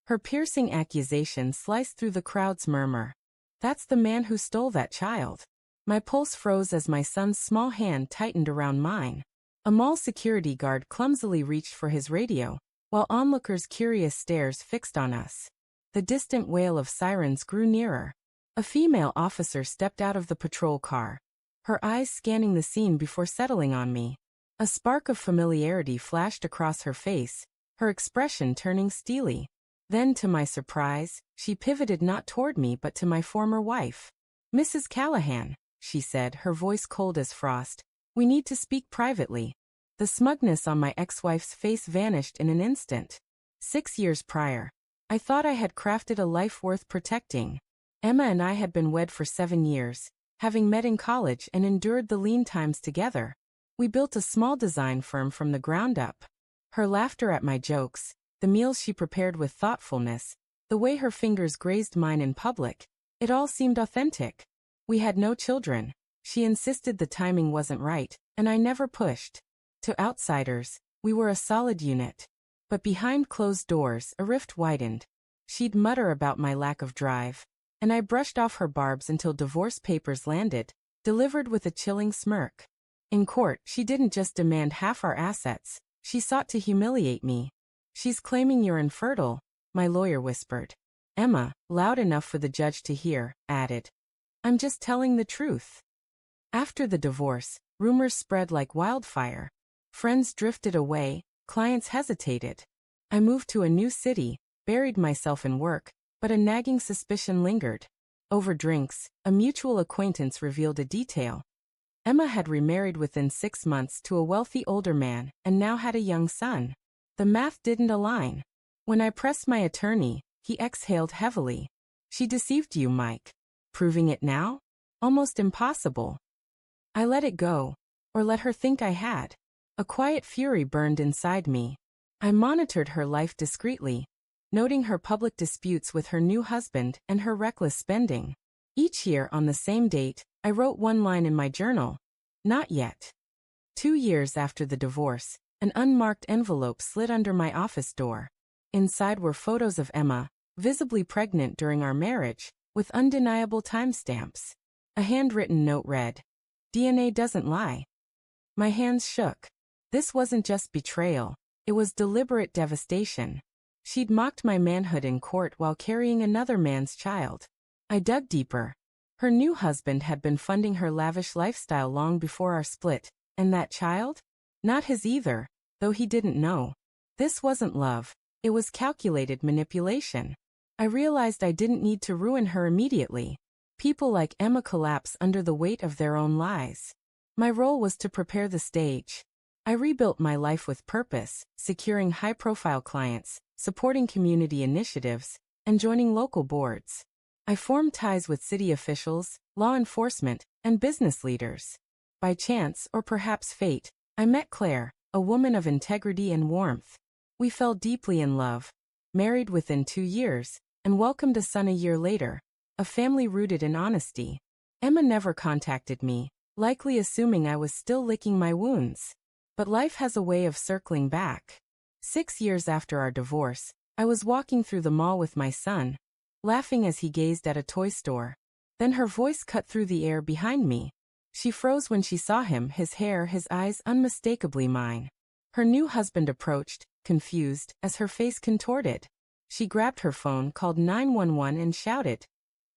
Her piercing accusation sliced through the crowd's murmur. That's the man who stole that child. My pulse froze as my son's small hand tightened around mine. A mall security guard clumsily reached for his radio, while onlookers' curious stares fixed on us. The distant wail of sirens grew nearer. A female officer stepped out of the patrol car, her eyes scanning the scene before settling on me. A spark of familiarity flashed across her face, her expression turning steely. Then, to my surprise, she pivoted not toward me but to my former wife. "Mrs. Callahan," she said, her voice cold as frost, "we need to speak privately." The smugness on my ex-wife's face vanished in an instant. 6 years prior, I thought I had crafted a life worth protecting. Emma and I had been wed for 7 years, having met in college and endured the lean times together. We built a small design firm from the ground up. Her laughter at my jokes, the meals she prepared with thoughtfulness, the way her fingers grazed mine in public, it all seemed authentic. We had no children. She insisted the timing wasn't right, and I never pushed. To outsiders, we were a solid unit. But behind closed doors, a rift widened. She'd mutter about my lack of drive, and I brushed off her barbs until divorce papers landed, delivered with a chilling smirk. In court, she didn't just demand half our assets, she sought to humiliate me. "She's claiming you're infertile," my lawyer whispered. Emma, loud enough for the judge to hear, added, "I'm just telling the truth." After the divorce, rumors spread like wildfire. Friends drifted away, clients hesitated. I moved to a new city, buried myself in work, but a nagging suspicion lingered. Over drinks, a mutual acquaintance revealed a detail. Emma had remarried within 6 months to a wealthy older man and now had a young son. The math didn't align. When I pressed my attorney, he exhaled heavily. "She deceived you, Mike. Proving it now? Almost impossible." I let it go, or let her think I had. A quiet fury burned inside me. I monitored her life discreetly, noting her public disputes with her new husband and her reckless spending. Each year on the same date, I wrote one line in my journal: "Not yet." 2 years after the divorce, an unmarked envelope slid under my office door. Inside were photos of Emma, visibly pregnant during our marriage, with undeniable timestamps. A handwritten note read, "DNA doesn't lie." My hands shook. This wasn't just betrayal, it was deliberate devastation. She'd mocked my manhood in court while carrying another man's child. I dug deeper. Her new husband had been funding her lavish lifestyle long before our split, and that child? Not his either, though he didn't know. This wasn't love, it was calculated manipulation. I realized I didn't need to ruin her immediately. People like Emma collapse under the weight of their own lies. My role was to prepare the stage. I rebuilt my life with purpose, securing high-profile clients, supporting community initiatives, and joining local boards. I formed ties with city officials, law enforcement, and business leaders. By chance, or perhaps fate, I met Claire, a woman of integrity and warmth. We fell deeply in love, married within 2 years, and welcomed a son a year later, a family rooted in honesty. Emma never contacted me, likely assuming I was still licking my wounds. But life has a way of circling back. 6 years after our divorce, I was walking through the mall with my son, laughing as he gazed at a toy store. Then her voice cut through the air behind me. She froze when she saw him, his hair, his eyes unmistakably mine. Her new husband approached, confused, as her face contorted. She grabbed her phone, called 911 and shouted,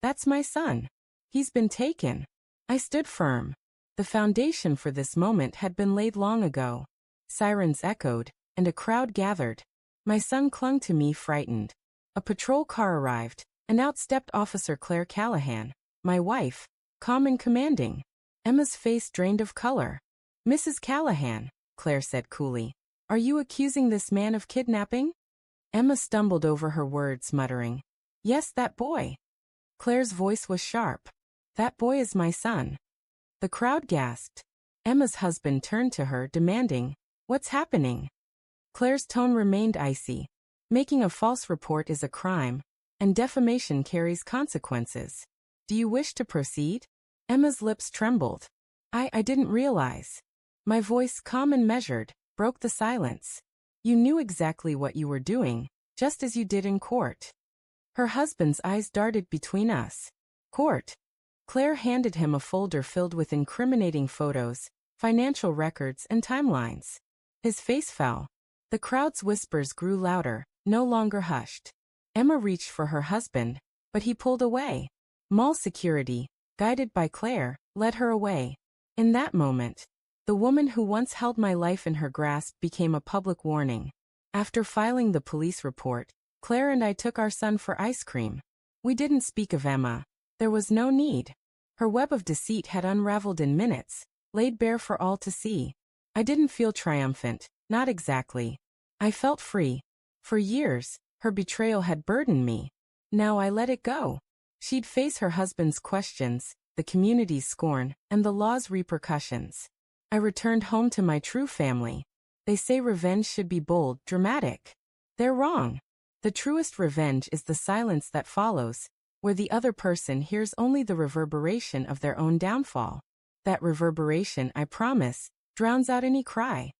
"That's my son. He's been taken." I stood firm. The foundation for this moment had been laid long ago. Sirens echoed, and a crowd gathered. My son clung to me, frightened. A patrol car arrived, and out stepped Officer Claire Callahan, my wife, calm and commanding. Emma's face drained of color. "Mrs. Callahan," Claire said coolly, "are you accusing this man of kidnapping?" Emma stumbled over her words, muttering, "Yes, that boy." Claire's voice was sharp. "That boy is my son." The crowd gasped. Emma's husband turned to her, demanding, "What's happening?" Claire's tone remained icy. "Making a false report is a crime, and defamation carries consequences. Do you wish to proceed?" Emma's lips trembled. I didn't realize." My voice, calm and measured, broke the silence. "You knew exactly what you were doing, just as you did in court. Her husband's eyes darted between us. Court. Claire handed him a folder filled with incriminating photos, financial records, and timelines. His face fell. The crowd's whispers grew louder, no longer hushed. Emma reached for her husband, but he pulled away. Mall security, guided by Claire, led her away. In that moment, the woman who once held my life in her grasp became a public warning. After filing the police report, Claire and I took our son for ice cream. We didn't speak of Emma. There was no need. Her web of deceit had unraveled in minutes, laid bare for all to see. I didn't feel triumphant, not exactly. I felt free. For years, her betrayal had burdened me. Now I let it go. She'd face her husband's questions, the community's scorn, and the law's repercussions. I returned home to my true family. They say revenge should be bold, dramatic. They're wrong. The truest revenge is the silence that follows, where the other person hears only the reverberation of their own downfall. That reverberation, I promise, drowns out any cry.